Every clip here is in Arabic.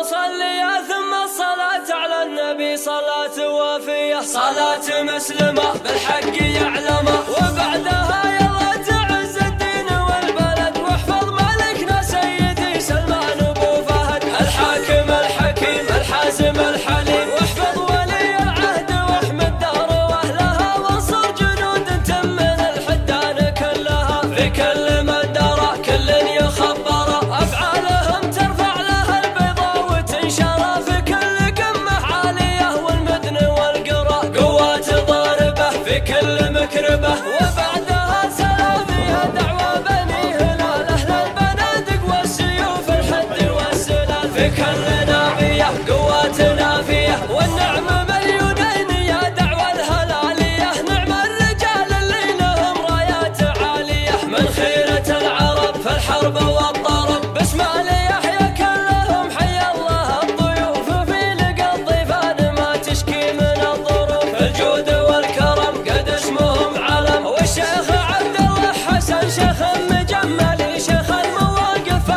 صليا ثم الصلاة على النبي صلاة وافية، صلاة مسلمة بالحق يعلمه، وبعدها يلا تعز الدين والبلد، واحفظ ملكنا سيدي سلمان أبو فهد، الحاكم الحكيم الحازم الحليم، واحفظ ولي العهد واحمد دار واهلها، وانصر جنود تم من الحدان كلها، في كل مندرة كل يخبره، افعالهم ترفع لها البيضاء وتنشر، في كل قمة عالية والمدن والقرى قوات ضاربة في كل مكربة، وبعدها سلامية دعوة بني هلال اهل البنادق والسيوف الحد والسلال، في كل نافية قوات نافية والنعم مليونين يا دعوة الهلالية، نعم الرجال اللي لهم رايات عالية، من خيرة العرب في الحرب والطرب، باسم آل يحيى كلهم حي الله الضيوف، في لقى الضيفان ما تشكي من الظروف، الجود والكرم قد اسمهم علم، والشيخ عبد الله حسن شيخ مجملي، شيخ المواقف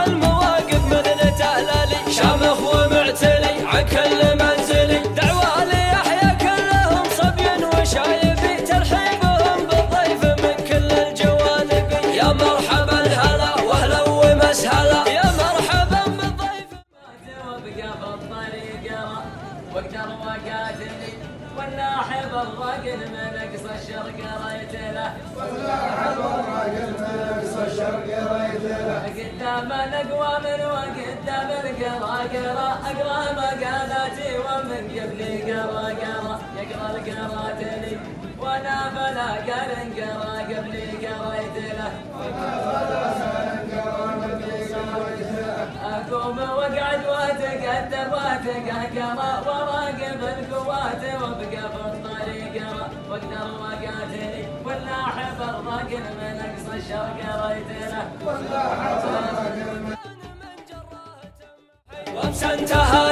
مثل تهللي، شامخ ومعتلي عن كل منزلي، دعوة ليحيى كلهم صبي وشايبي، ترحيبهم بالضيف من كل الجوانب، يا مرحبا هلا واهلا ومسهلا، يا مرحبا بالضيف. وبقى في الطريق واقدر وقاتلي، والناحب الرقل من اقصى الشرق ريت له، قدام الاقوام وقدام القراقرة، اقرا مقالاتي ومن قبلي قرا يقرا القراتلي، وانا فلا قال انقرا قبلي قريت له، اقوم واقعد واتقدم واتقهقر، وراقب القوات وابقى في الطريق واقدر وقاتلي، واللاحب الرقل من اقصى الشرق ريت له، وامس انتهى